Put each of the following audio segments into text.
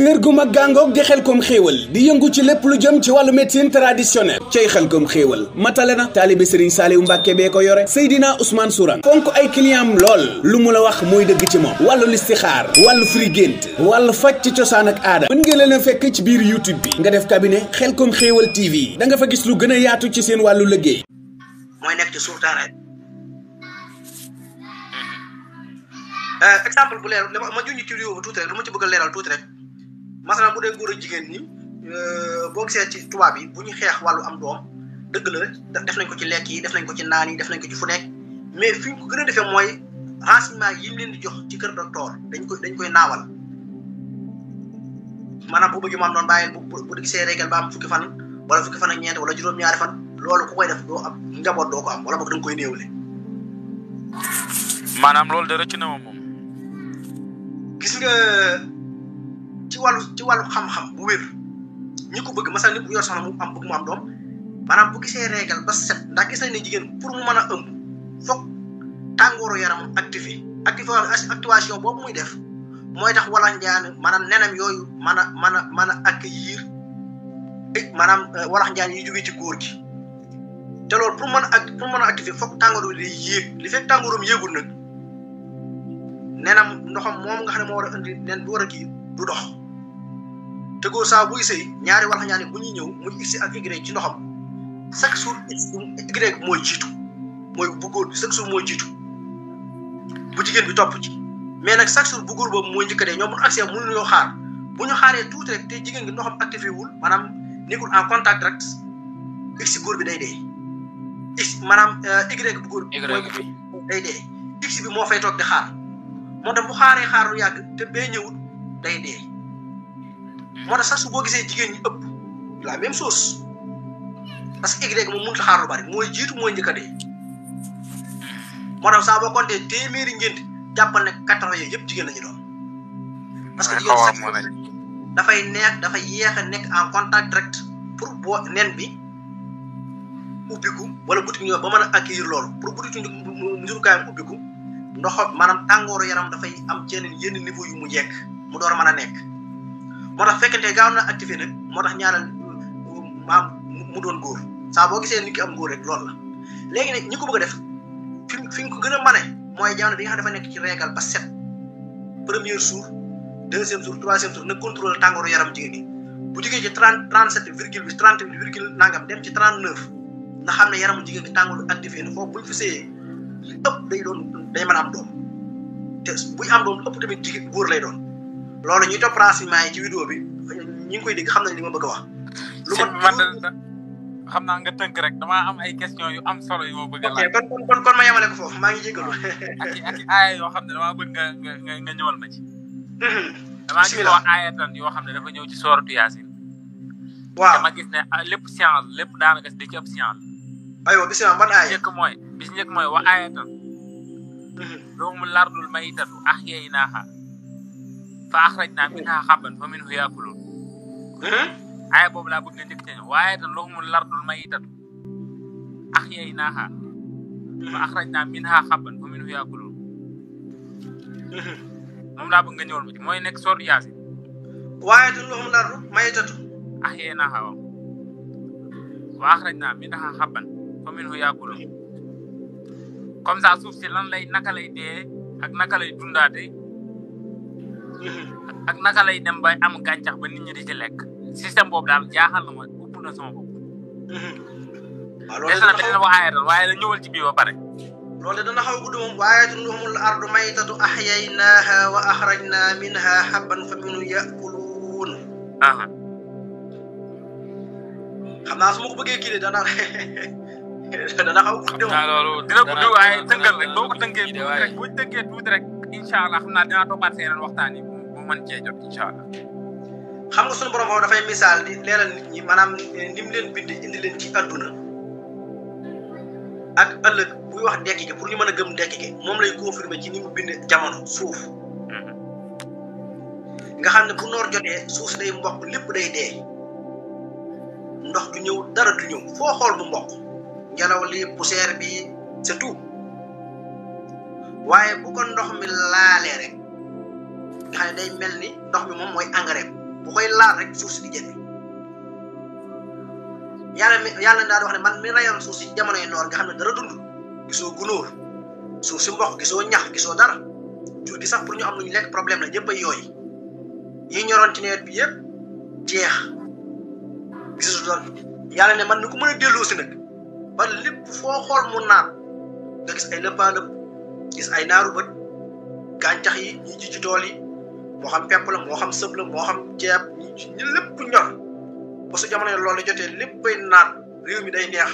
kër gu mag gàngoog di Xelcom xéewal di yëngu ci lépp lu jëm ci wàllu médecine traditionnelle cay Xelcom xéewal matale na taalibe Serigne Saliou Mbacke bee ko yore Seydina Ousmane Sourang fonk ay clientam lool lu mu la wax mooy dëgg ci moom wàllu listixaar wàllu firi gént wàllu faj ci cosaan ak aada mën ngeen leen a fekk ci biir YouTube bi nga def cabinet Xelcom xéewal TV da nga fa gis lu gën a yaatu ci seen wàllu liggéey mooy nekk ci suuf dara exemple bu leer ma junj ci vidéo bu tuuti rek lu ma ci bëgg a leeral tuuti rek masalan bu dee góor ak jigéen ñi boo gisee ci tubaab yi bu ñu xeex wàllu am doom dëgg la def nañ ko ci lekk yi def nañ ko ci naan yi def nañ ko ci fu nekk mais fi ñu ko gën a defee mooy renseignement yi ñu leen di jox ci kër docteur dañ koy naawal maanaam bu bëgg mu am doon bàyyil bu gisee régal ba am fukki fan wala fukki fan ak ñeent wala juróom-ñaari fan loolu ku koy def doo am njaboot doo ko am wala boog da nga koy néewle. maanaam loolu de rëcc na ma moom. gis nga ci wàllu xam-xam bu wér ñi ko bëgg masal nit bu yor soxna bëgg mu am doom maanaam bu gisee régal ba set ndax gis nañ ne jigéen pour mu mën a ëmb foog tàngooru yaram activation boobu muy def mooy tax wala njaan maanaam nenam yooyu mën a accueillir maanaam walax njaan yi jógee ci góor gi te loolu pour mën a activer foog tàngoor bi day yéeg li fekk tàngooram yéegul nag nenam ndoxam moom nga xam ne moo war a indi nen bi war a kii du dox te góor saa buy sëy ñaari walax njaan bu ñuy ñëw muy x ak y ci ndoxam chaque jour y mooy jiitu mooy bu góor bi chaque jour mooy jiitu bu jigéen bi topp ci mais nag chaque jour bu góor boobu mooy njëkk a dee ñoom bu ñu accès mënuñoo xaar bu ñu xaaree tuuti rek te jigéen gi ndoxam activé wul maanaam nekkul en contact direct x góor bi day dee x maanaam y bu góor bi day dee x bi moo fay toog di xaar moo tax bu xaar lu yàgg te bee ñëwul day dee moo tax sax su boo gisee jigéen ñi ëpp la même chose parce que y moom mënut a xaar lu bari mooy jiitu mooy njëkk a dee moo tax saa boo compté téeméeri ngént jàppal ne 80 yooyu yëpp jigéen la ñu doon parce que jigéen dafay yéex a nekk en contact direct pour boo nen bi ubbiku wala butik ñëw ba mën a accueillir loolu pour butik njurukaayam ubbiku ndox maanaam tàngooru yaram dafay am yenn niveau yu mu yegg mu door a mën a nekk moo tax fekkente gaaw na activé nag moo tax ñaareel maam mu doon góor saa boo gisee nit ki am góor rek loolu la léegi nag ñi ko bëgg a def fi ñu ko gën a mane mooy jamono bi nga xam dafa nekk ci régal ba set premier jour deuxième jour troisième jour na contrôle tàngooru yaram jigéen ñi bu jigéen ci 37 virgule bi 38 virgule nangam dem ci 39 nga xam ne yaramu jigéen gi tàngooru activé na foofu buñ fi séyee ëpp day mën a am doom te buy am doom ëpp tamit jigéen góor lay doon loolu ñuy topp renseignement yi ci vidéo bi ñi ngi koy dégg xam nañ li ma bëgg a wax. lu ma xam naa nga tënk rek damaa am ay question yu am solo yu ma bëgg a laaj. kon ma yemale ko foofu maa ngi jégalu. ak aaya yoo xam ne damaa bëgg nga ñëwal ma ci. damaa gis wax aayatan yoo xam ne dafa ñëw ci sooratu Yaasin. waaw dama gis ne lépp science lépp daanaka da ci ëpp science. aywa bisimilah ban aaya. bis njëkk mooy wa aayatan. lahumul ardul maytatu ahyaynaahaa fa axrajnaa minhaa habban fa minhu yaakuluun. aaya boobu laa bëgg nga njëkk ci ñëw waaye tan lahumul ardul maytatu ahyaynaahaa fa axrajnaa minhaa habban fa minhu yaakuluun. moom laa bëgg nga ñëwal ma ci mooy nekk soor Yaasin. waaye tan lahumul ardul maytatu ahyaynaahaa wa axrajnaa minhaa habban fa minhu yaakuluun. comme ça suuf si naka lay dee ak naka lay dundaate ak naka lay dem ba am gàncax ba nit ñi di ci lekk système boobu daal jaaxal na ma ëpp na sama bopp. waaw loolu dana beneen wax aayatan waaye la ñëwal ci bii ba pare. loolu dana xaw a gudd moom waaye lahumul ardu maytatu ahyaynaaha wa axrajnaa minha habban fa minhu yaakuluun. xam naa su ma ko bëggee kii de dana xaw a gudd moom. loolu dina gudd waaye tënkal rek boo ko tënkee tuuti rek boo tënkee tuuti rek incha allah xam naa dinaa toppaat seen waxtaan yi bu mën cee jot incha allah. xam nga sunu borom foofu dafay misaal di leeral nit ñi maanaam ni mu leen bindee indi leen ci adduna ak ëllëg buy wax dekki gi pour ñu mën a gëm dekki gi moom lay confirmer ci ni mu bind jamono suuf. nga xam ne bu noor jotee suuf day mboq lépp day dee ndox du ñëw dara du ñëw foo xool mu mboq ngelaw li poussière bi c'est tout waaye bu ko ndox mi laalee rek nga xam ne day mel ni ndox mi moom mooy engrais laal rek suuf si di jënd yàlla daal di wax ne man mi rayoon suuf si jamonoy noor nga xam ne dara dund gisoo gunóor suuf si mboq gisoo ñax gisoo dara jur gi sax pour ñu am lu ñu lekk problème la ñëpp ay yooyu yi ñoroon ci nawet bi yëpp jeex gisatu doon yàlla ne man ni ko mën a delloo si nag ba lépp foo xool mu naat nga gis ay lëppaalëpp gis ay naaru bët gàncax yi ñi ji ci tool yi moo xam pepp la moo xam sëb la moo xam ceeb ñi lépp ñor ba su jamono loolu jotee lépp bay naat réew mi day neex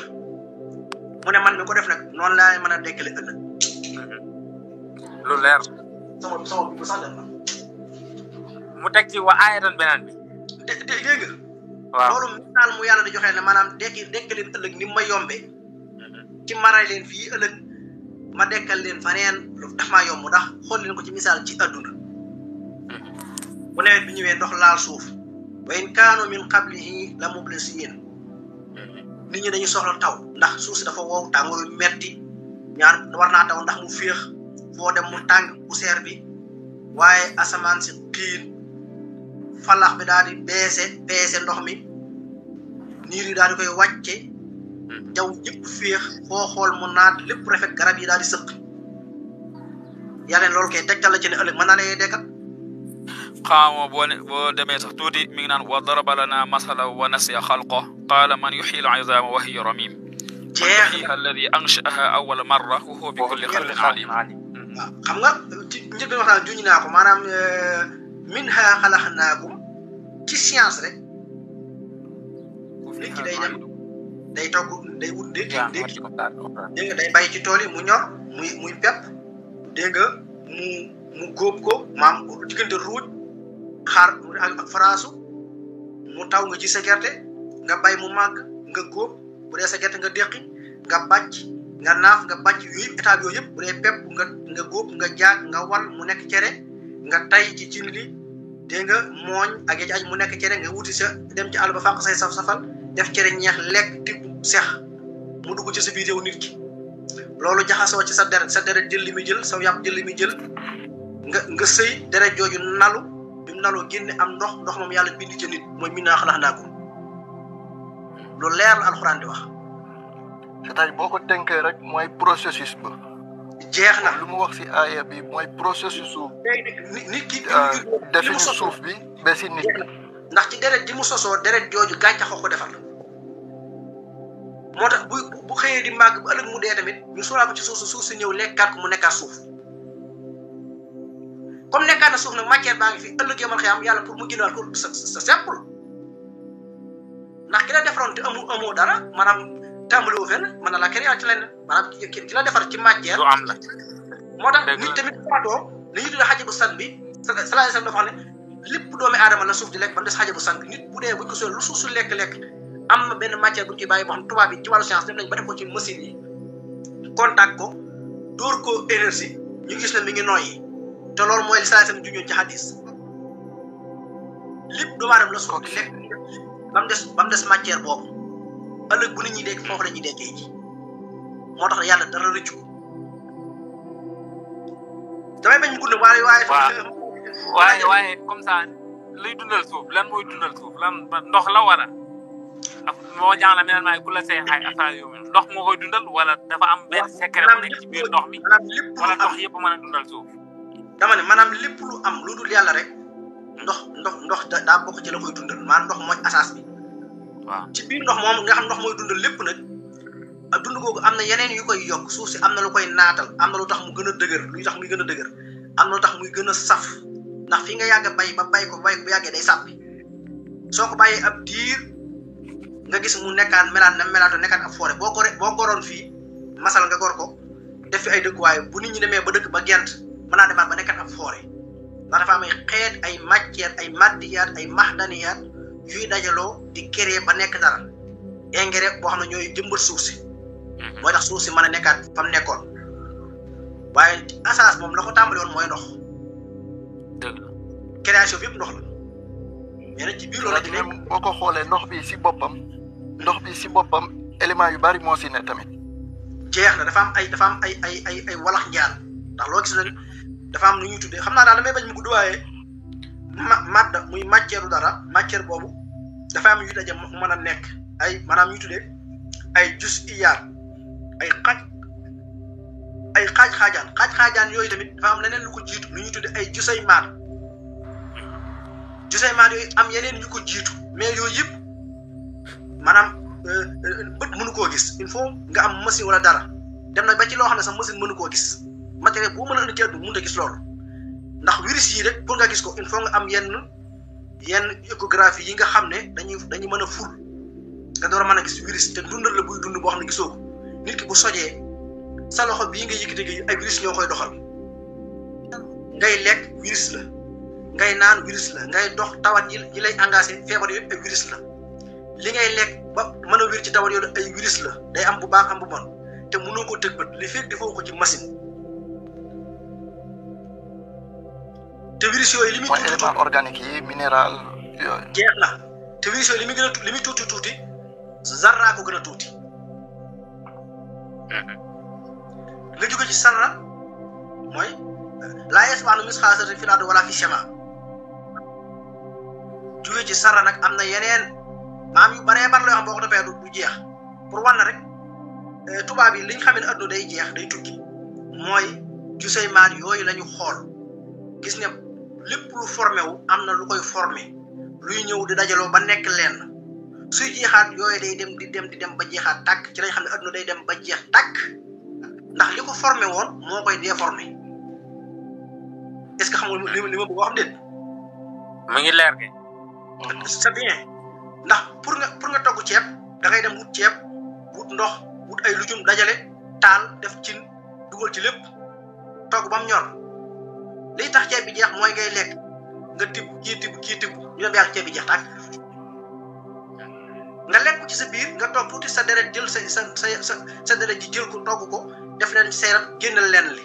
mu ne man mi ko def nag noonu laa mën a dekkale ëllëg lu leer sama bu sax dem na mu teg ci wa aayatan beneen bi dégg nga waaw loolu misaal mu yàlla di joxee ne maanaam dekkaleen ëllëg ni ma yombee ci maray leen fii ëllëg ma dekkal leen faneen lu tax maa yomb ndax xool leen ko ci misaal ci adduna bu nawet bi ñëwee ndox laal suuf wa in kaanu min qablihi la mublisiin nit ñi dañuy soxla taw ndax suuf si dafa wow tàngoor yu metti ñaan war naa taw ndax mu féex foo dem mu tàng poussière bi waaye asamaan si xiin falax bi daal di beese ndox mi niir yi daal di koy wàcce jaww yëpp féex foo xool mu naat lépp rafet garab yi daal di sëq yàlla loolu kay tegtal la ci ne ëllëg mën naa lay dekkal xaamoo boo demee sax tuuti mi ngi naan wa daraba lana masala wa nasiya xalqa qaala man yuxyi al izama wa hiya ramim yuxyiha alladi anshaaha awwala marra wa huwa bi kulli xalqin alim waaw xam nga ci njëkk waxtaan juñ naa ko maanaam minha xalaxnaakum ci science rek nit ki day dem day togg day wut dégg nga day bàyyi ci tool yi mu ñor muy pepp dégg nga mu góob ko maam diggante ruuj xaar ak faraasu mu taw nga ci sa gerte nga bay mu màgg nga góob bu dee sa gerte nga déqi nga bàcc nga naaf nga bàcc yooyu étape yooyu yëpp bu dee pepp nga góob nga jaag nga wal mu nekk cere nga tay ci cin li dégg nga mooñ ak ya ci aj mu nekk cere nga wuti sa dem ci àll ba fàq say saf-safal def cere ñeex lekk tibb sex mu dugg ci sa biir yow nit ki loolu jaxasoo ci sa deret jël li muy jël sa yàpp jël li muy jël nga sëy deret jooju nalu bi mu naloo génne am ndox moom yàlla bind ci nit mooy minhaa xalaqnaakum lu leer la alxuraan di wax c'est-à-dire boo ko tënkee rek mooy processus ba jeex na lu mu wax si aaya bi mooy processus su nit ki definu suuf bi ba si nit ndax ci deret ji mu sosoo deret jooju gàncax ko defar moo tax bu xëyee di màgg bu ëllëg mu dee tamit ñu solaa ko ci suuf si ñëw lekkaat ko mu nekkaat suuf comme nekkaat na suuf nag matière baa ngi fi ëllëg yamal xëy am yàlla pour mu génnaat ko sa simple ndax ki la defaroon te amoo dara maanaam tàmbali wu fenn mën na la créer ci lenn maanaam ki la defar ci matière. du am la moo tax nit tamit faatoo li ñuy tuddee xajabu san bi sallallahu alayhi wa sallam dafa xam ne lépp doomi aadama la suuf di lekk ba mu des xajabu san bi nit bu dee buñ ko soxla lu suuf su lekk-lekk am na benn matière bu ñu ciy bàyyi boo xam tubaab bi ci wàllu science dem nañ ba def ko ci machine yi contact ko dóor ko énergie ñu gis ne mi ngi noyyi te loolu mooy li sallallahu alayhi wa sallam juñoon ci hadis lépp doomu aadama la suuf di lekk ba mu des matière boobu ëllëg bu nit ñi dégg foofu la ñuy dekkee ji moo tax yàlla dara rëccu damay bañ mu gudd waaye comme ça luy dundal suuf lan mooy dundal suuf lan ndox la wala moo jàng la mel maay ku la see xay affaire yu mel ndox moo koy dundal wala dafa am benn secret bu nekk ci biir ndox mi wala ndox yëpp mën a dundal suuf dama ne maanaam lépp lu am lu dul yàlla rek ndox daa bokk ci la koy dundal maanaam ndox mooy asas bi waaw ci biir ndox moom nga xam ndox mooy dundal lépp nag ak dund googu am na yeneen yu koy yokk suuf si am na lu koy naatal am na lu tax mu gën a dëgër luy tax muy gën a dëgër am na lu tax muy gën a saf ndax fi nga yàgg bay ba bay ko bu yàggee day sàppi soo ko bàyyee ab diir nga gis mu nekkaan melaatoo nekkaan ab forêt boo goroon fii masal nga gor ko def fi ay dëkkuwaay bu nit ñi demee ba dëkk ba gent mën naa demaat ba nekkaan ab forêt ndax dafa am ay xeet ay matière ay maddiyaat ay mahdaniyaat yuy dajaloo di créer ba nekk dara engrais boo xam ne ñooy jëmbat suuf si mooy tax suuf si mën a nekkaat fa mu nekkoon waaye asas moom la ko tàmbali woon mooy ndox création bi yëpp ndox la mais nag ci biir loolu la ci nekk boo ko xoolee ndox bi si boppam élément yu bari moo si ne tamit jeex na dafa am ay walax njaan ndax loo gis nag dafa am lu ñuy tuddee xam naa daal damay bañ mu gudd waaye madda muy matière dara matière boobu dafa am yu daje mën a nekk ay maanaam ñu tuddee ay juz'iyaat ay xaaj-xaajaan yooyu tamit dafa am leneen lu ko jiitu lu ñuy tuddee ay jusaymaat yooyu am yeneen yu ko jiitu mais yooyu yëpp maanaam bët mënu koo gis il faut nga am machine wala dara dem na ba ci loo xam ne sax machine mënu koo gis matériel boo mën a indi ci àdduna mënut a gis loolu ndax virus yi rek pour nga gis ko il faut nga am yenn échographie yi nga xam ne dañuy mën a ful nga door a mën a gis virus te dundal la buy dund boo xam ne gisoo ko nit ki bu sojee sa loxo bii nga yëkkati gi ay virus ñoo koy doxal ngay lekk virus la ngay naan virus la ngay dox tawat yi lay engagé feebar yooyu ay virus la li ngay lekk ba mën a wér ci tawat yooyu ay virus la day am bu baax am bu bon te mënoo ko tëg bët li fekk defoo ko ci machine te virus yooyu li muy mooy élément organique yi minéral yooyu jeex na te virus yooyu li muy tuuti zarra ko gën a tuuti nga jóge ci sarra mooy laa yasba'u misqaala zarratin fil ardi wala fi sama jóge ci sarra nag am na yeneen maam yu baree bar la yoo xam boo ko toppee du jeex pour wan na rek tubaab yi li ñu xamee ne adduna day jeex day tukki mooy jusaymaat yooyu la ñu xool gis ne lépp lu formé wu am na lu koy formé luy ñëw di dajaloo ba nekk lenn suy jeexaat yooyu day dem di dem ba jeexaat tàkk ci lañ xam ne adduna day dem ba jeex tàkk ndax li ko formé woon moo koy déformé est-ce que xam nga li ma bëgg wax déet. mu ngi leer gi. c'est bien ndax pour nga togg ceeb da ngay dem wut ceeb wut ndox wut ay lujum dajale taal def cin dugal ci lépp togg ba mu ñor liy tax ceeb bi jeex mooy ngay lekk nga tibb kii tibb ñu dem yàgg ceeb bi jeex tàkk nga lekk ci sa biir nga toog tuuti sa deret jël sa deret ji jël ko togg ko def leen seeram génnal leen li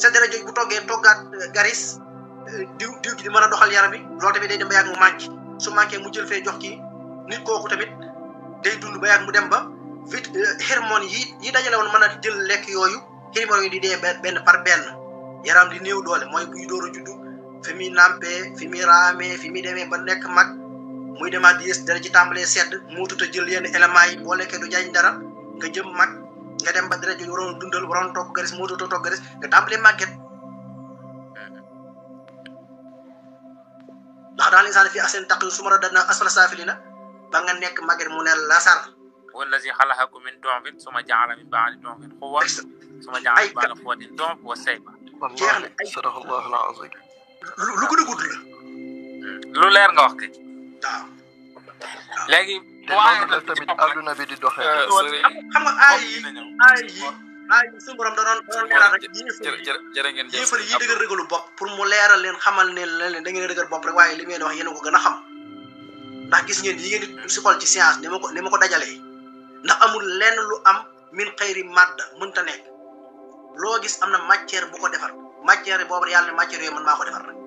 sa deret jooju bu toggee toggaat garis diw ji di mën a doxal yaram bi loolu tamit day dem ba yàgg mu manqué su manqué mu jël fee jox kii nit kooku tamit day dund ba yàgg mu dem ba vite hormones yi dajale woon mën a jël lekk yooyu hormones yi di dee benn par benn yaram di néew doole mooy buy door a juddu fi muy nampee fi muy raamee fi muy demee ba nekk mag muy demaat di yées dara ci tàmbalee sedd muutut a jël yenn éléments yi boo lekkee du jariñ dara nga jëm mag nga dem ba dara jooju waroon dundal waroon togg garis muutut a togg garis nga tàmbalee màgget ndax daal insaan fii ahsani taqwiim summa radadnaahu asfala saafiliina ba nga nekk màgget mu ne lasar wallazi xalaqakum min du'fin summa ja'ala min ba'di du'fin quwwatan summa ja'ala min ba'di quwwatin du'fan wa shayba jeex na ay sadaqallahu al-azim lu gën a gudd la lu leer nga wax kay waaw léegi waaye tamit adduna bi di doxee xam nga aay yi suñu borom da doon leeral rek jërë ngeen jëf yéefar yi dëgër rëgalu bopp pour mu leeral leen xamal ne leen da ngeen dëgër bopp rek waaye li ngeen wax yéen a ko gën a xam ndax gis ngeen yi ngeen di si xool ci science ni ma ko dajalee ndax amul lenn lu am min xëyri madda mënta nekk loo gis am na matière bu ko defar matière boobu yàlla ne matière yooyu man maa ko defar rek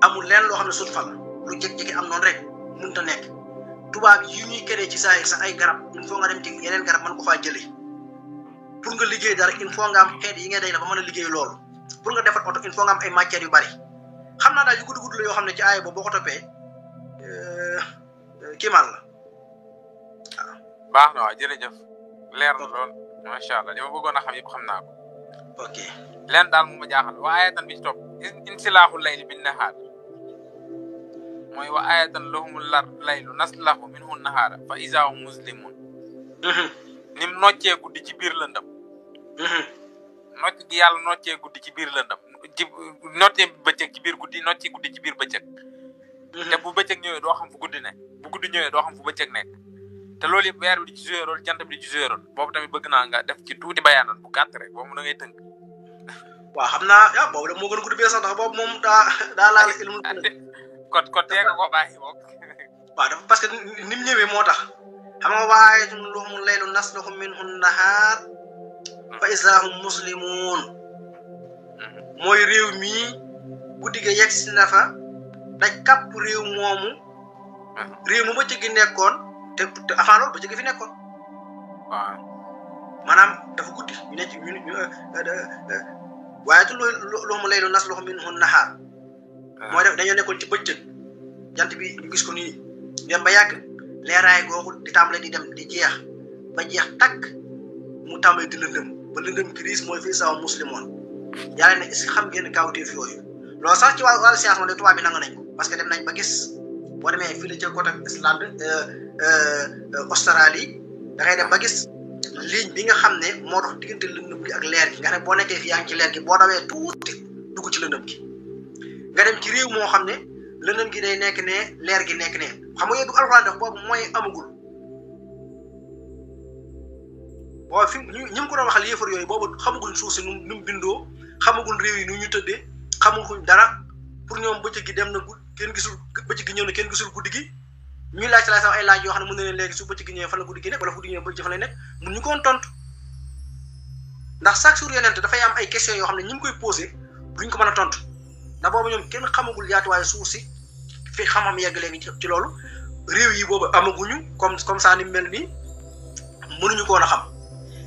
amul lenn loo xam ne sut fa la lu jékki-jékki am noonu rek mënta nekk tubaab yi ñuy créé ci saa yi sax ay garab il faut nga dem ci yeneen garab mën ko faa jëlee pour nga liggéey dara il faut nga am xeet yi ngay day la ba mën a liggéey loolu pour nga defar oto il faut nga am ay matières yu bari xam naa daal yu gudd la yoo xam ne ci aaya boobu boo ko toppee kiimaan la waaw. baax na waaw jërëjëf leer na lool macha allah li ma bëggoon a xam yëpp xam naa ko. ok leen daal mu ma jaaxal wa ayatan bi ci topp insilaaxul layli bin nahaar mooy wa ayatan lahumul laylu naslahu minhu nahaara fa izaa hum muslimun nim noccee guddi ci biir lëndëm nocc gi yàlla noccee guddi ci biir lëndëm ci noccee bëccëg ci biir guddi nocci guddi ci biir bëccëg te bu bëccëg ñëwee doo xam fu guddi nekk bu guddi ñëwee doo xam fu bëccëg nekk te loolu yëpp weer bi di ci joué rôle jant bi di ci joué rôle boobu tamit bëgg naa nga def ci tuuti bayaanoon bu gàtt rek boobu da ngay tënk waaw xam naa boobu de moo gën a gudd bee sax ndax boobu moom daa laal ilmul kon tee nga ko bàyyi boog waaw dafa parce que ni mu ñëwee moo tax xam nga waaye lahumul laylu nasluhu minhu nahaar fa izaa hum muslimuun mooy réew mii guddi ga yegg si na fa daj kàpp réew moomu réew mu bëccëg gi nekkoon te avant loolu bëccëg gi fi nekkoon waaw maanaam dafa guddi ñu ne ci waaye tu loo mu laylu nasluhu minhu nahaar mooy def dañoo nekkoon ci bëccëg jant bi ñu gis ko nii dem ba yàgg leeraay googu di tàmbale di dem di jeex ba jeex takk mu tàmbale di lëndëm ba lëndëm crise mooy fii sawa muslimoon yàlla ne est-ce que xam ngeen kawteef yooyu loolu sax ci wàllu science moom de tubaab bi nangu nañ ko parce que dem nañ ba gis boo demee fii la ca côté Islande Australie da ngay dem ba gis ligne bi nga xam ne moo dox diggante lëndëm gi ak leer gi nga xam ne boo nekkee fii yaa ngi ci leer gi boo dawee tuuti dugg ci lëndëm gi nga dem ci réew moo xam ne lëndëm gi day nekk ne leer gi nekk ne xam nga yooyu alxuraan def boobu mooy amagul waaw fi ñu ngi ko doon waxal yéefar yooyu boobu xamaguñ suuf si nu mu bindoo xamaguñ réew yi nu ñu tëddee xamaguñ dara pour ñoom bëccëg gi dem na kenn gisul bëccëg gi ñëw na kenn gisul guddi gi ñuy laaj sax ay laaj yoo xam ne mën na leen léegi su bëccëg gi ñëwee fan la guddi gi nekk wala guddi gi ñëwee bëccëg fan lay nekk mun ñu ko woon tontu ndax chaque jour yonent dafay am ay questions yoo xam ne ñu ngi koy posé duñ ko mën a tontu ndax boobu ñoom kenn xamagul yaatuwaayu suuf si fi xam-xam yegg léegi ci loolu réew yi boobu amaguñu comme ça ni mel nii mënuñu ko woon a xam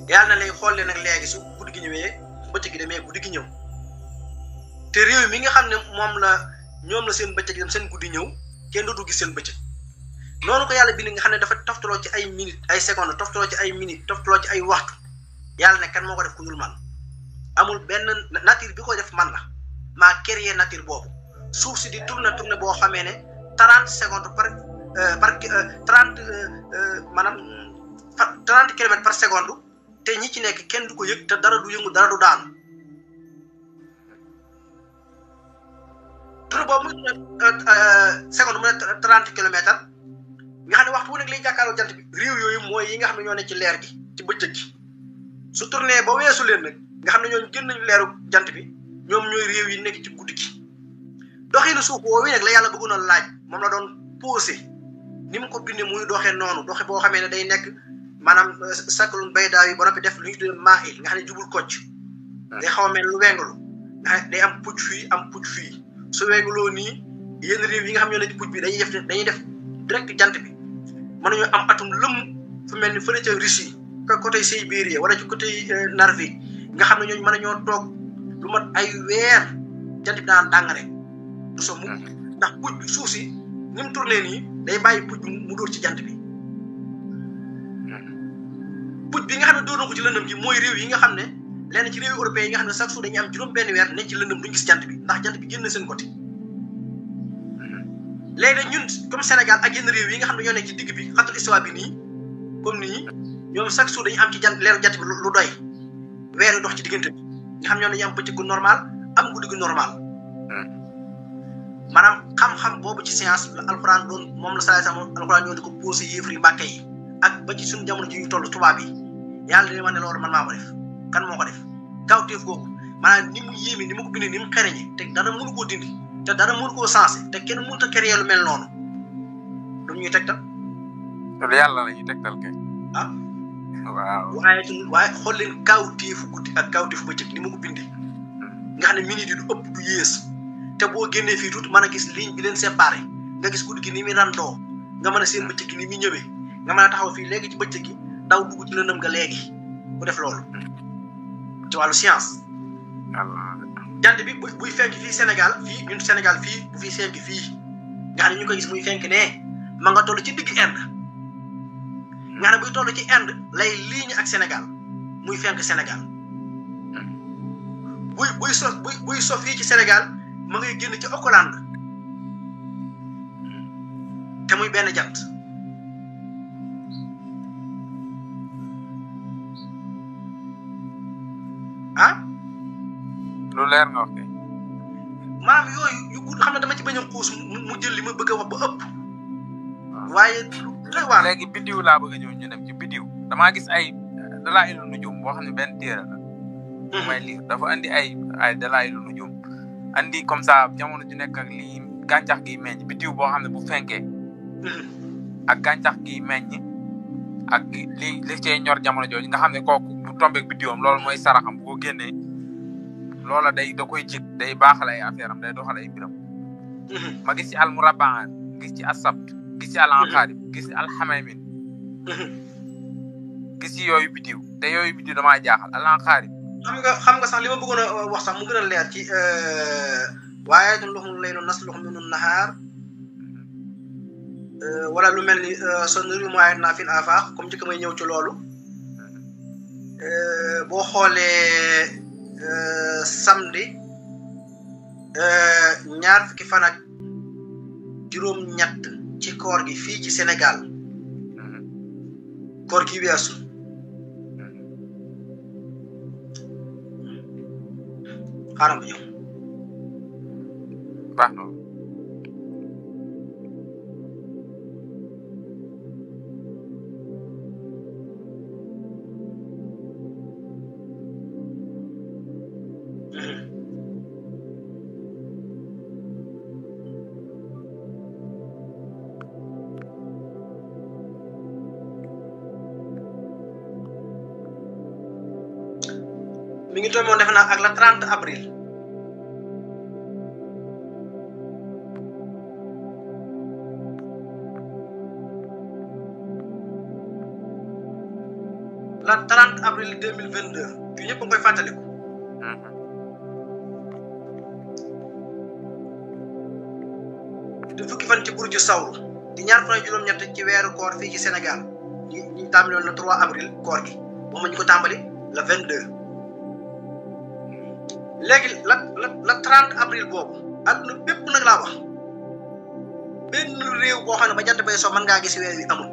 yàlla na lay xool leen nag léegi su guddi gi ñëwee bëccëg gi demee guddi gi ñëw te réew mi nga xam ne ñoom la seen bëccëg dem seen guddi ñëw kenn dootu gis seen bëccëg noonu ko yàlla bind nga xam ne dafa toftaloo ci ay minutes ay secondes toftaloo ci ay minutes toftaloo ci ay waxtu yàlla ne kan moo ko def ku dul man amul benn nature bi ko def man la maa créé nature boobu suuf si di tourner boo xamee ne 30 secondes par 30 maanaam 30 kilomètres par seconde te ñi ci nekk kenn du ko yëg te dara du yëngu dara du daanu tour boobu muy seconde mu ne 30 kilomètres nga xam ne waxtu wu nekk liy jàkkaarloo jant bi réew yooyu mooy yi nga xam ne ñoo ne ci leer gi ci bëccëg gi su tourné ba weesu leen nag nga xam ne ñooñu génn nañu leeru jant bi ñoom ñooy réew yi nekk ci guddi gi doxinu suuf woowu nag la yàlla bëggoon a laaj moom la doon posé ni mu ko bindee muy doxee noonu doxe boo xamee ne day nekk maanaam saklun baydaa yi ba noppi def lu ñu tuddee maa'il nga xam ne jubul kocc day xaw a mel lu wengalu nga xam ne day am pucc fii am pucc fii su wengaloo nii yenn réew yi nga xam ñoo ne ci pucc bi dañuy def direct jant bi mën nañu am atum lëmm fu mel ni fële ca Russie côté Sibérie wala ci côté Norvège nga xam ne ñooñu mën nañoo toog lu mat ay weer jant bi daan dàng rek du so mukk ndax pucc bi suuf si ni mu tourné nii day bàyyi pucc mu dóor ci jant bi pucc bi nga xam ne dóor na ko ci lëndëm gi mooy réew yi nga xam ne lenn ci réew européen yi nga xam ne chaque jour dañuy am juróom benn weer ne ci lëndëm duñu gis jant bi ndax jant bi génn seen côté léegi nag ñun comme Sénégal ak yenn réew yi nga xam ne ñoo nekk ci digg bi xatul istiwa bi nii comme nii ñoom chaque jour dañu am ci leeru jant bi lu doy weer yu dox ci diggante bi nga xam ñoom dañu am bëccëg gu normal am guddi gu normal maanaam xam-xam boobu ci science la alxuraan doon moom la salaay sama alxuraan ñoo di ko posé yéefri Mbàkke yi ak ba ci suñu jamono ji ñu toll tubaab yi yàlla dañu wax ne loolu man maa ko def kan moo ko def kawteef googu maanaam ni mu yéeme ni mu ko bindee ni mu xereñe te dara mënu koo dindi te dara mënu koo sensé te kenn mënut a créer lu mel noonu lu ñuy tegtal. loolu yàlla la ñuy tegtal kay. ah. waaw waaye xool leen kawteefu guddi ak kawteefu bëccëg ni mu ko bindee nga xam ne minute yi du ëpp du yées te boo génnee fii tuuti mën a gis ligne bi leen séparé nga gis guddi gi ni muy randoo nga mën a seen bëccëg gi ni muy ñëwee nga mën a taxaw fii léegi ci bëccëg gi daw dugg ci lëndëm nga léegi ku def loolu ci wàllu science. jant bi buy fenk fii Sénégal fii ñun Sénégal fii bu fi fenk fii nga xam ne ñu koy gis muy fenk ne ma nga toll ci digg Inde nga xam ne buy toll ci Inde lay ligne ak Sénégal muy fenk Sénégal buy so fii ci Sénégal ma ngay génn ci Auckland te muy benn jant ah. lu leer nga wax kay. maanaam yooyu yu gudd xam ne dama ci bañ a xuus mu jël li ma bëgg a wax ba ëpp. waaye lu doy waar. léegi biddiw laa bëgg a ñëw ñu dem ci biddiw damaa gis ay dalaa'ilu nujum boo xam ne benn téere la. may lire dafa andi ay dalaa'ilu nujum andi comme ça jamono ju nekk ak lii gàncax gi meññ biddiw boo xam ne bu fenkee. ak gàncax gi meññ ak li cee ñor jamono jooju nga xam ne kooku bu tombeek biddiwam loolu mooy saraxam bu ko génnee. loola da koy jig day baaxal ay affaire am day doxal ay mbiram. ma gis ci almurabbaan gis ci asabt gis ci alanqaarib gis ci alxamaymin gis ci yooyu biddiw te yooyu biddiw damaa jaaxal alanqaarib xam nga sax li ma bëggoon a wax sax mu gën a leer ci waaye dañ loxum lay noon nas loxum minun nahaar wala lu mel ni sonuri moyen naa fil afaax comme ci ka may ñëw ci loolu boo xoolee samedi ñaar fukki fan ak juróom-ñett ci koor gi fii ci Sénégal koor gi weesu xaaral ma ñëw baax na mi ngi tooy moom defe naa ak la 30 avril la 30 avril 2022 yu ñëpp a ngi koy fàttaliku di fukki fan ci burju sawru di ñaar fan ak juróom-ñett ci weeru koor fii ci Sénégal ñu tàmbali woon le 3 avril koor gi moom ñu ko tàmbali le 22 léegi la 30 avril boobu adduna bépp nag laa wax benn réew boo xam ne ba jant bay so mën ngaa gis weer wi amul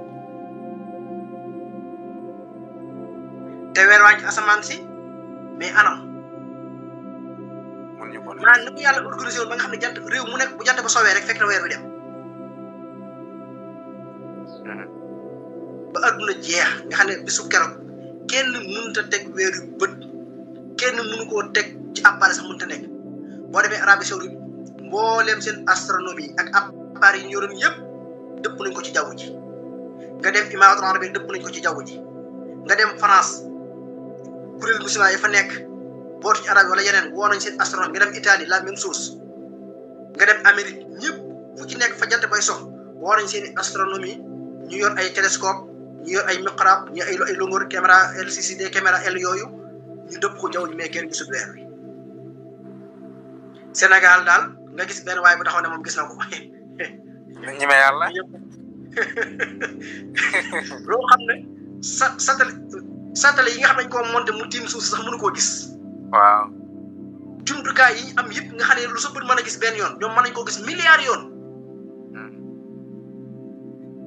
te weer waa ci asamaan si mais anam maanaam ni ko yàlla organisé woon ba nga xam ne jant réew mu nekk bu jant ba sowee rek fekk na weer wi dem ba adduna jeex nga xam ne bisu keroog kenn mënut a teg weer yu bët kenn mënu koo teg ci appareil sax mënut a nekk boo demee Arabie Saoudite mbooleem seen astronomie ak appareil yi ñu yoroon yëpp dëpp nañ ko ci jaww ji nga dem Émirats arabes dëpp nañ ko ci jaww ji nga dem France kuréel musulman yi fa nekk bootu ci arab wala yeneen woo nañ seen astronome nga dem Italie la même chose nga dem Amérique ñëpp fu ci nekk fa jant bay sox woo nañ seen astronomie ñu yor ay télescope ñu yor ay miqrab ñu ay longueur caméra LCD caméra L yooyu ñu dëpp ko jaww ji mais kenn gisul weer wi Sénégal daal nga gis benn waay bu taxaw ne moom gis na ko ñi ma yàlla loo xam ne satellite yi nga xam ne dañ koo monté mu tiim suuf sax mënu koo gis waaw jumtukaay yi am yëpp nga xam ne lu sa bët mën a gis benn yoon ñoom mën nañ koo gis milliards yoon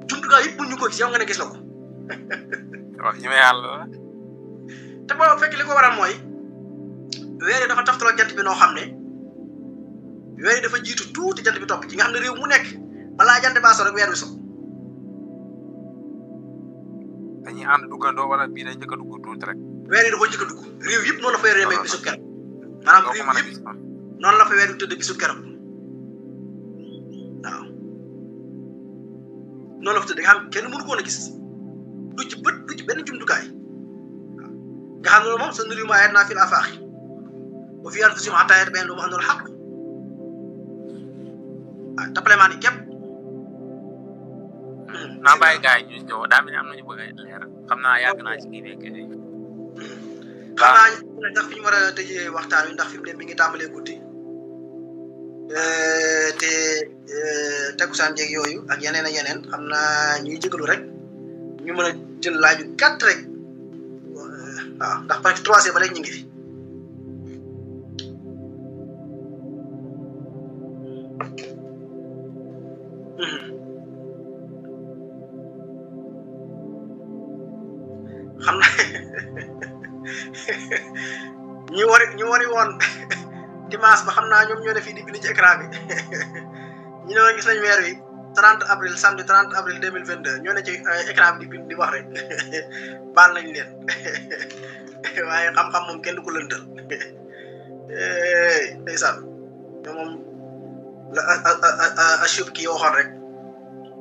jumtukaay yëpp bu ñu ko gis yow nga ne gis na ko wax ñi ma yàlla te boo fekk li ko waral mooy weer yi dafa taftaloo jant bi noo xam ne weer yi dafa jiitu tuuti jant bi topp ci nga xam ne réew mu nekk balaa jant baa so rek weer wi so dañuy ànd duggandoo wala bii day njëkk a dugg tuuti rek weer yi dafa njëkk a dugg réew yëpp noonu la fa weer yi demee bisu keroog maanaam réew yëpp noonu la fa weer yi tëdd bisu keroog waaw noonu la fa tëdd nga xam kenn mënu ko woon a gis du ci bët du ci benn jumtukaay waaw nga xam ne loolu moom sa nuriu ma ayatnaa fil aafaaqi wa fii anfusihim hattaa yatabayyana lahum annahu al-haqq ah tapalemaan yi képp. naa bàyyi gars yi ñu ñëw daa mel ni am na ñu bëgg a leer xam naa yàgg naa ci kii beeg yooyu. xam naa ndax fi ñu war a tëjee waxtaan wi ndax fi mu ne mi ngi tàmbalee guddi te takkusaan jeeg yooyu ak yeneen ak yeneen xam naa ñuy jégalu rek ñu mën a jël laaju gàtt rek waaw ndax parce que 3 heures ba léegi ñu ngi fi. xam na ñu wari woon dimanche ba xam naa ñoom ñoo ne fii di bind ci écran bi ñu ne woon gis nañ weer wi 30 avril samedi 30 avril 2022 ñoo ne ci écran bi di bind di wax rek baal nañ leen waaye xam-xam moom kenn du ko lëntal ndeysaan ñoom moom la achub kii waxoon rek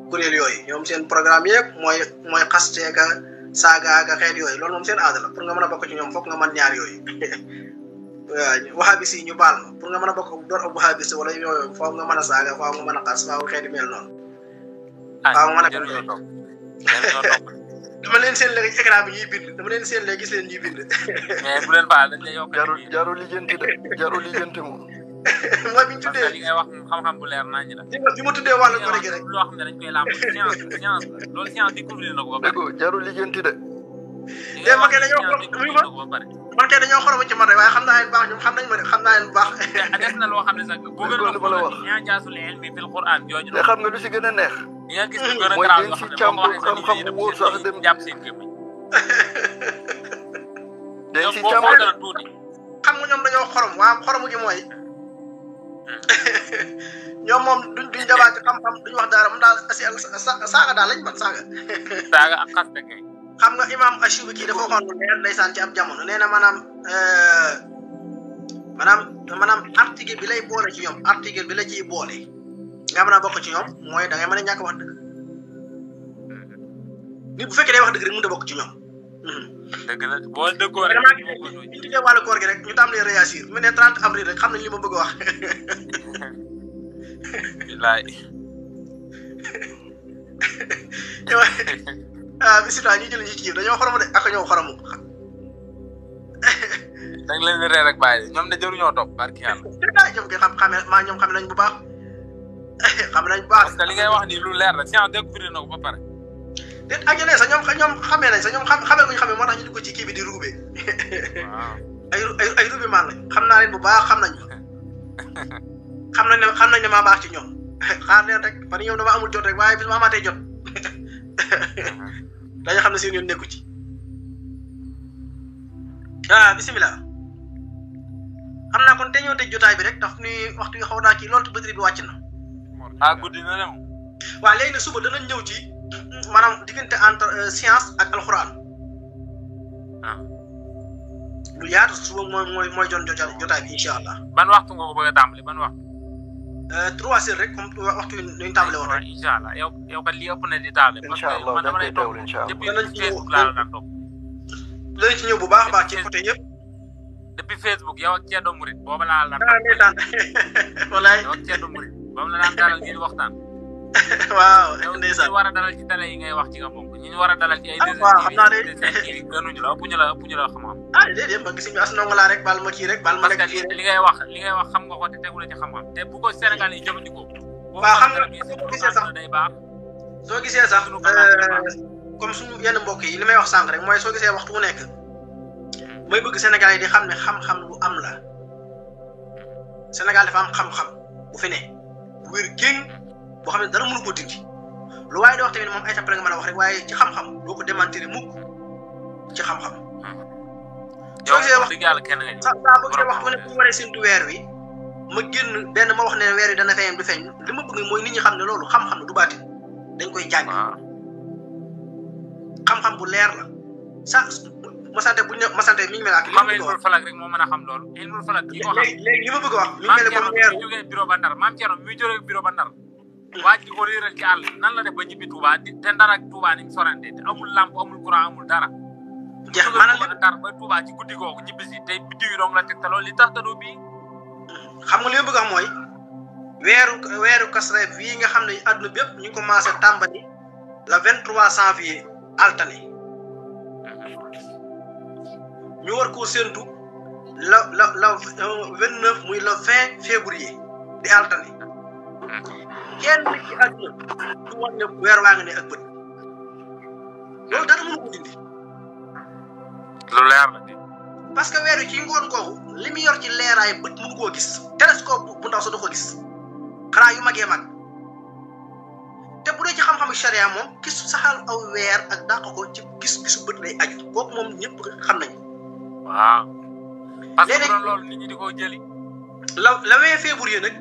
kuréel yooyu ñoom seen programme yëpp mooy xasteeka saaga ga xeet yooyu loolu moom seen aada la pour nga mën a bokk ci ñoom foog nga mën ñaar yooyu waaw wahabis yi ñu baal ma pour nga mën a bokk door ab wahabis wala yooyu foog nga mën a saaga faaw nga mën a xas faaw xeeti mel noonu. faaw nga mën a dama leen seen léegi ci écran bi ñuy bind dama leen seen léegi gis leen ñuy bind. mais bu leen faal dañ lay yokk. jarul lijjanti de jarul lijjanti moom. mooy bi ñu tuddee li ngay wax xam-xam bu leer nañ la. bi ma tuddee wàllu góor gi rek. loo xam ne dañ koy làmb science la loolu science découvrir na ko ba pare. dégg jarul lijjanti de. déedéet man kay dañoo xorom ci man rek waaye xam naa leen baax ñoom xam nañ ma de xam naa leen bu baax. des na loo xam ne sax bu gën a ma la wax ñaa jaasul ilmi fil Qur'an jooju. te xam nga lu si gën a neex. di nga gis lu gën a mooy garaaw dañ yoo si xam ne boo ko càmb waxee xam-xam bu wóor sax dem jàpp seen gémmiñ. dañ si boo càmb ko gën a tuuti. xam nga ñoom dañoo xorom waa xoromu gi mooy ñoom moom duñ débat ci xam-xam duñ wax dara moom daal saaga daal lañ man saaga. saaga ak xaste kay. xam nga imam Asyubi kii dafa waxoon lu leer ndeysaan ci ab jamono nee na maanaam article bi lay boole ci ñoom article bi la ciy boole nga mën a bokk ci ñoom mooy da ngay mën a ñàkk wax dëgg nit bu fekkee day wax dëgg rek mënut a bokk ci ñoom. dëgg la boo dëggoo rek. vraiment ñu tuddee wàllu koor gi rek ñu tàmbalee réagir mu ne 30 avril rek xam nañ li ma bëgg a wax. bilaay. bisimilah ñu jël ñu ci dañoo xoromu de ak ñoo xoromu. da nga leen di ree rek bàyyi ñoom de jëruñoo topp barki yàlla. ñoom kay xam nañ bu baax xam nañ bu baax. parce que li ngay wax nii lu leer la science découvrir na ko ba pare. déet ak yeneen sax ñoom xamee nañ sax ñoom xamee guñu xamee moo tax ñu dugg ci kii bi di ruube. waaw ay ruube maan lañ xam naa leen bu baax xam nañ xam nañ ne maa baax ci ñoom xaar leen rek fan ñoom dama amul jot rek waaye bis ma amaatee jot dañu xam ne seen yoon nekku ci. bisimilah xam naa kon te ñoo tëj jotaay bi rek daf ni waxtu yi xaw naa kii loolu te batterie bi wàcc na. guddi na dem. waaw léegi nag suba danañ ñëw ci maanaam diggante entre science ak alxuraan. lu yaatu suba mooy doon jotaay bi incha allah. ban waxtu nga ko bëgg a tàmbali ban waxtu. 3 heures rek comme waxtu yi ñu tàmbale woon rek. incha allah yow kat lii ëpp na di tardé. incha allah parce que man dama lay topp depuis Facebook laa la daan topp. danañ ci ñëw bu baax a baax ci côté yëpp. depuis Facebook yow ak Thierno Mouride booba laa la daan. ndeysaan walaay yow ak Thierno Mouride boobu la daan dalal ngeen waxtaan. waaw yow ndeysaan ñu war a dalal ci télé yi ngay wax ci nga bokk ñi ñu war a dalal ci ay waaw xam naa de gënuñu la ëpp ñu la xam-xam. déedéet ma gis as ndongo laa rek baal ma kii rek baal ma parce rek que kii rek. li ngay wax xam nga ko te tegu la ci xam-xam te bu ko Sénégal yi jëfandikoo. waaw xam nga boo gisee sax day baax. soo gisee sax comme suñu yenn mbokk yi li may wax sànq rek mooy soo gisee waxtu wu nekk mooy bëgg Sénégal yi di xam ne xam-xam lu am la Sénégal dafa am xam-xam bu fi ne bu wér géng boo xam ne dara mënu koo dindi lu waaye di wax tamit moom ay tappale nga mën a wax rek waaye ci xam-xam doo ko démentir mukk ci xam-xam. soo gisee wax dëgg yàlla kenn nga saa boo gisee waxtu wu nekk bu waree séntu weer wi ma génn benn ma wax ne weer wi dana feeñ du feeñ li ma bëgg mooy nit ñi xam ne loolu xam-xam la du baatin dañ koy jàng. xam-xam bu leer la masante bu ñu masante mi ngi mel ak. xam nga ilmul falak rek moo mën a xam loolu ilmul falak yi ko xam. léegi li ma bëgg a wax. mi ngi mel ne comme weeru maam Thierno mi jógee bureau ba Ndar maam Thierno mi jógee bureau ba Ndar. waa ji ko réeral ci àll nan la def ba ñibbi Touba te Ndar ak Touba ni mu sorante te amul lampe amul courant amul dara. jeex maanaam li Ndar ba Touba ci guddi googu ñibbi si te biddiw yi dong la teg te loolu li tax te doo bii. xam nga li ma bëgg a wax mooy weeru Kasre bii nga xam ne àdduna bépp ñu ngi commencé tàmbali le 23 janvier altane. ñu war koo séntu la 29 muy le 20 février di altane kenn ci àdduna du wax ne weer waa nga ne ak bët loolu dara mënu ko dindi. lu leer la di. parce que weer wi ci ngoon googu li mu yor ci leeraay bët mënu koo gis télescope bu ndaw sa du ko gis xanaa yu magee mag te bu dee ci xam-xamu charia moom gis saxal aw weer ak dàq ko ci gis-gisu bët lay aju kooku moom ñëpp xam nañu. waaw. parce que léeg-léeg loolu nit ñi di ko jëli. la 20 février nag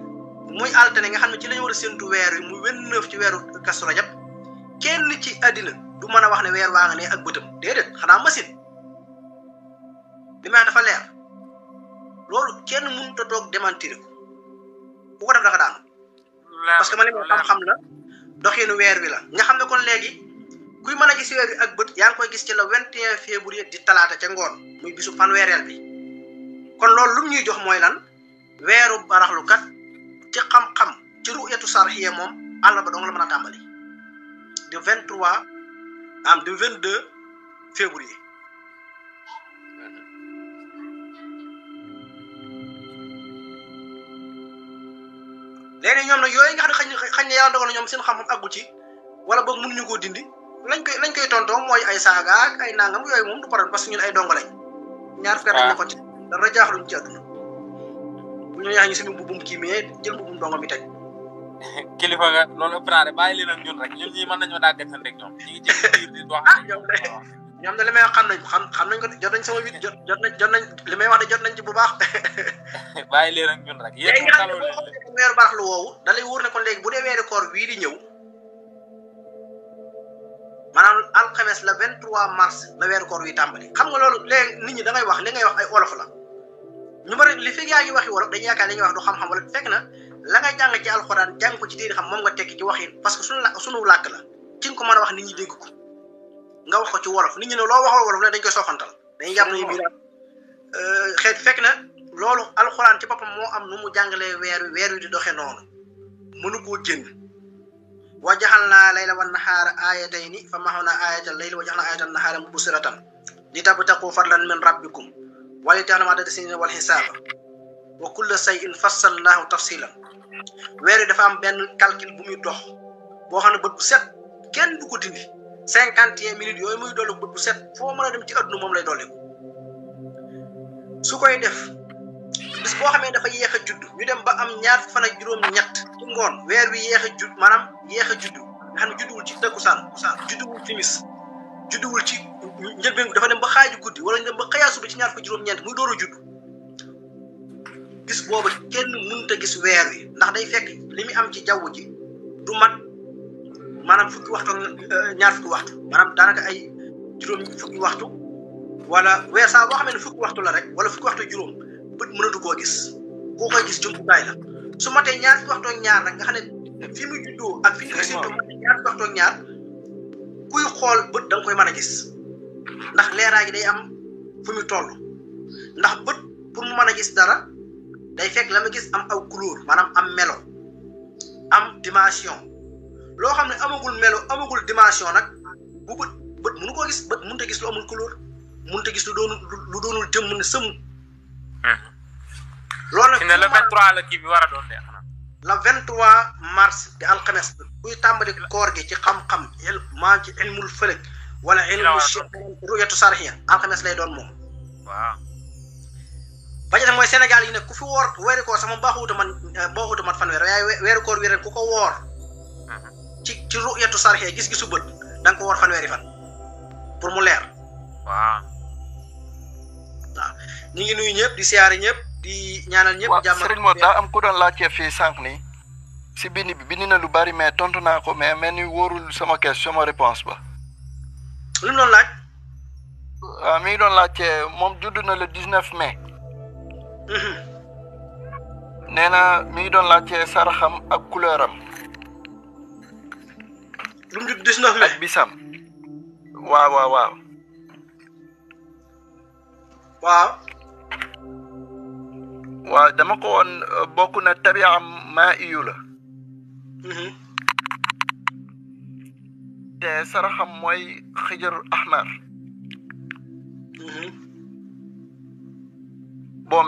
muy altine nga xam ne ci la ñu war a séntu weer wi muy 29 ci weeru Kazu Rajab kenn ci àddina du mën a wax ne weer waa nga ne ak bëtam déedéet xanaa machine li may dafa leer loolu kenn mënut a toog démentir ko bu ko def dafa daanu. parce que ma ne xam-xam la doxinu weer wi la nga xam ne kon léegi kuy mën a gis weer wi ak bët yaa ngi koy gis ci le 21 février di talaata ca ngoon muy bisu fanweereel bi kon loolu lu mu ñuy jox mooy lan weeru baraxlu kat ci xam-xam ci ru'yatu sarxiya moom àll ba dong la mën a tàmbali du 23 am du 22 février. léegi ñoom nag yooyu nga xam ne xañ ne yàlla dogal na ñoom seen xam-xam àggu ci wala boog mënuñu koo dindi lañ koy tontoo mooy ay saaga ak ay nangam yooyu moom du problème parce que ñun ay dongo lañ. ñaar fukki at nekkoon ci dara jaaxluñ ci àdduna bu ñu neexee ñu simi mbubum kii mais jël mbubum dongo mi teg. kilifa nga loolu ëpp naa de bàyyi leen ak ñun rek ñun ñii mën nañoo dàggante rek ñoom ñu ngi ci biir di wax. ñoom de li may wax xam nañ ko jot nañ sama wit jot nañ li may wax de jot nañ ci bu baax. bàyyi leen ak ñun rek yéen nga xam ne boo xoolee weeru baax lu woowu da lay wóor ne kon léegi bu dee weeru koor wii di ñëw maanaam alxames la 23 mars la weeru koor wi tàmbali xam nga loolu léegi nit ñi da ngay wax li ngay wax ay olof la ñu bari li fekk yaa ngi waxi wolof dañuy yaakaar li ngay wax du xam-xam wala fekk na la nga jàng ci alxuraan jàng ko ci téere xam moom nga tekki ci waxin parce que suñu làkk la ci nga ko mën a wax nit ñi dégg ko nga wax ko ci wolof nit ñi ne loo waxoo wolof ne dañ koy soofantal dañuy jàpp ne bii xeet fekk na loolu alxuraan ci boppam moo am nu mu jàngalee weer wi di doxee noonu mënu koo jënd wa jaxalnaa layla wan nahaara aayatayni fa maxawnaa aayatal layli wa jaxalnaa aayatal nahaara mubsiratan li tabtaqu fadlan min rabbikum wa li ta'lamu adada sinina wal hisaaba wa kulla shay'in fassalnaahu tafsilan weer wi dafa am benn calcul bu muy dox boo xam ne bët bu set kenn du ko dindi 51 minutes yooyu muy dolli bët bu set foo mën a dem ci adduna moom lay dolli su koy def bis boo xamee dafa yéex a judd ñu dem ba am ñaar fan ak juróom-ñett ci ngoon weer wi yéex a judd maanaam yéex a judd nga xam ne judduwul ci takkusaan judduwul timis judduwul ci njëlbeen dafa dem ba xaaju guddi wala ñu dem ba xëyaa suba ci ñaar fa juróom-ñeent muy door a judd gis booba kenn mënut a gis weer wi ndax day fekk li muy am ci jaww ji du mat maanaam fukki waxtu ñaar fukki waxtu maanaam daanaka ay juróom fukki waxtu wala weer saa boo xamee ne fukki waxtu la rek wala fukki waxtu juróom bët mënatu koo gis koo koy gis jumtukaay la su matee ñaar fukki waxtu ak ñaar nag nga xam ne fi mu juddoo ak fi ñu ko séntoo matee ñaar fukki waxtu ak ñaar kuy xool bët da nga koy mën a gis ndax leeraay gi day am fu mu toll ndax bët pour mu mën a gis dara day fekk la ma gis am aw couleur maanaam am melo am dimension loo xam ne amagul melo amagul dimension nag bu bët mënu koo gis bët mënut a gis lu amul couleur mënut a gis lu doonul jëmm ne sëmu. loolu nag ne le 23 la kii bi war a doon de xanaa. le 23 mars di alxames kuy tàmbali koor gi ci xam-xam maa ci ilmul fëlëg wala ilmu ru'yatu sarhiya alxames lay doon moom. waaw. ba ci nag mooy Sénégal yi ne ku fi woor weeru koor sax moom baaxuutu man fanweer waaye weeru koor wi ren ku ko woor. ci ru'yatu sarhiya gis-gisu bët da nga ko woor fanweeri fan pour mu leer. waaw. waaw ñu ngi nuyu ñëpp di siyaare ñëpp di ñaanal ñëpp. jàmm Serigne Mor daa am ku doon laajte fii sànq ni si bind na lu bari mais tontu naa ko mais mel ni wóorul sama question sama réponse ba. lu mu doon laaj. waaw mi ngi doon laajte moom judd na le 19 mai. nee na mi ngi doon laajte saraxam ak couleur am. lu mu judd 19 mai ak bisam. waaw. waaw dama ko woon bokk na tabiam maa iyu la. te saraxam mooy xijar ahmar. bon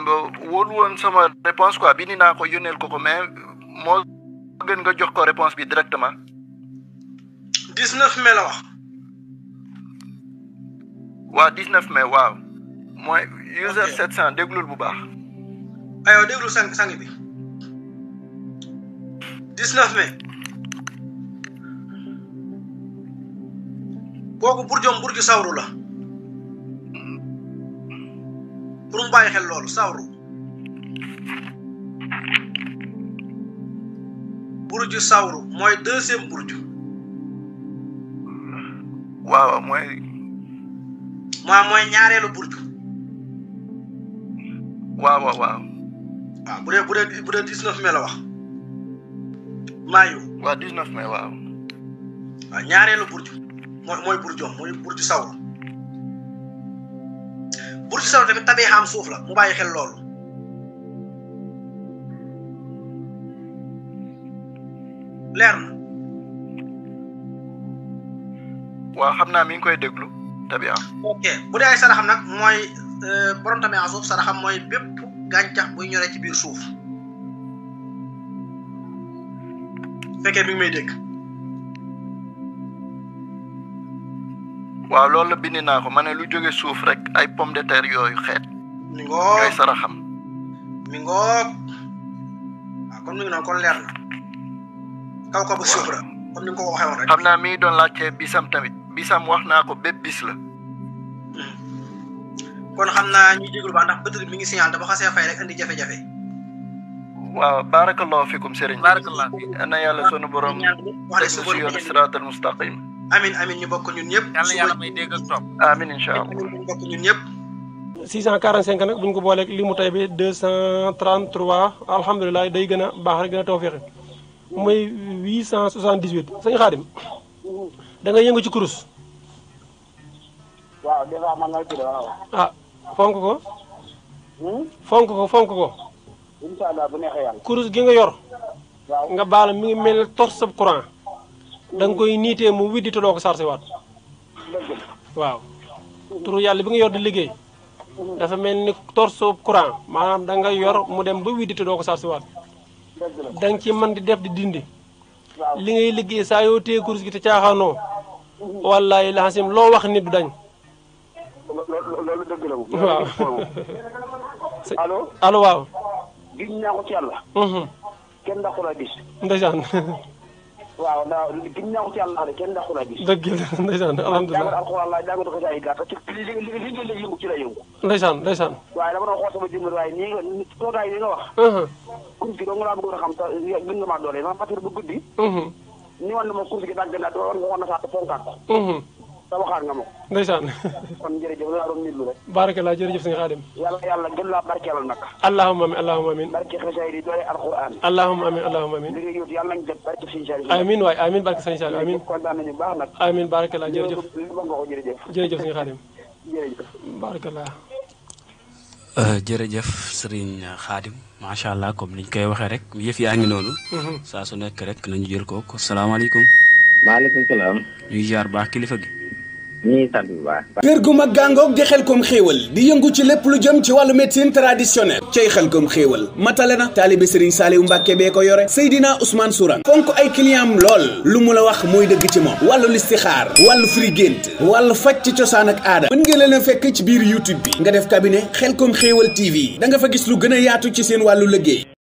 wóolu woon sama réponse quoi bi ni naa ko yónneel ko mais moo gën nga jox ko réponse bi directement. 19 mai la wax. waaw 19 mai waaw. mooy user 700 déglul bu baax. aywa déglu sang bi 19 mai kooku burju sawru la pour mu bàyyi xel loolu sawru burju sawru mooy deuxième burju. waaw mooy ñaareelu burju. waaw. waaw bu dee 19 mai la wax maayu. waaw 19 mai waaw. waaw ñaareelu burju mooy burjoom mooy burju sawru. burju sawru tamit tabee xam suuf la mu bàyyi xel loolu. leer na. waaw xam naa mi ngi koy déglu. tabia. ok bu dee ay saraxam nag mooy borom tabia suuf saraxam mooy bépp gàncax buy ñoree ci biir suuf fekkee mi ngi may dégg. waaw loolu la bind naa ko ma ne lu jóge suuf rek ay pomme de terre yooyu xeet. mi ngoog ñooy saraxam. mi ngoog waaw comme ni nga noonu kon leer na kaw ko bu suuf la comme ni nga ko waxee woon rek. xam naa mi ngi doon laajte bisam tamit bisam wax naa ko bépp bis la. kon xam naa ñuy déglu ba ndax bëtëri mi ngi signal dafa xasee fay rek indi jafe-jafe. waaw barakallahu fikum sëriñ. barakallahu fikum. ana yàlla sunu borom. wax teg si yoonu siraatal mustaqim. amin amin ñu bokk ñun ñëpp. yàlla may dégg ak topp. amin incha allah. ñu bokk ñun ñëpp. 645 nag bu ñu ko booleeg li mu tey bi 233 alhamdulilah day gën a baax rek gën a tawfeexe muy 878 sëñ Xaadim da nga yëngu ci kurus. waaw des fois man la ci waaw. ah fonk ko. fonk ko. incha allah bu neexee yàlla. kurus gi nga yor. waaw nga baal mi ngi mel ne torche courant. da nga koy niitee mu widdi te doo ko sarse waat. dëgg la. waaw. turu yàlla bi nga yor di liggéey. dafa mel ni torche courant maanaam da nga yor mu dem ba widdi te doo ko sarse waat. dëgg la. da nga ci mën di def di dindi. waaw li ngay liggéey saa yoo téye kurus gi te caaxaanoo. wallaahi laxasim loo wax nit du dañ. loolu dëgg la. waaw. allo. allo waaw. gis naa ko ci yàlla. kenn dàqul a gis. ndeysaan. waaw ndax gis naa ko ci yàlla kenn dàqul a gis. dëgg la ndeysaan alhamdulilah. jàngat alxuraan la jàngat ko ci ay gàtt ci li ngeen la yëngu ci la yëngu. ndeysaan. waaye dama doon xool sama jëmm waaye nii nga toogaay yi nga wax. kurus gi dong laa bëggoon a xam te gën nga maa doole ma matir bu guddi. ni woon na ma kurus gi dagg na doon nga woon na sax te fonkaat ko. te waxaat nga ma ko. ndeysaan. kon jërëjëf laa doon nit lu rek. barakallah jërëjëf sëñ Xaadim. yàlla gën laa barkeelal nag. allahumma amin. barke xasay di doole alxuraan. allahumma amin. li nga yóotu yàlla nañ jot barke sëñ Saliou. amin waay amin barke sëñ Saliou amin. kontaan nañu baax nag. amin barakallah jërëjëf. li ma nga ko jërëjëf. jërëjëf sëñ Xaadim. jërëjëf. barakallah. jërëjëf Serigne Khadim macha allah comme niñ koy waxee rek yëf yaa ngi noonu. saa su nekk rek nañu jël ko salaamaaleykum. maaleykum salaam. ñuy jaar baax kilifa gi. ñii sant bu baax. kër gu mag gàngoog di Xelcom xéewal di yëngu ci lépp lu jëm ci wàllu médecine traditionnelle cay Xelcom xéewal matale na taalibe Serigne Saliou Mbacke bee ko yore Seydina Ousmane Sourang fonk ay client am lool lu mu la wax mooy dëgg ci moom wàllu listixaar wàllu firi gént wàllu faj ci cosaan ak aada mën ngeen leen a fekk ci biir YouTube bi nga def cabinet Xelcom xéewal TV da nga fa gis lu gën a yaatu ci seen wàllu liggéey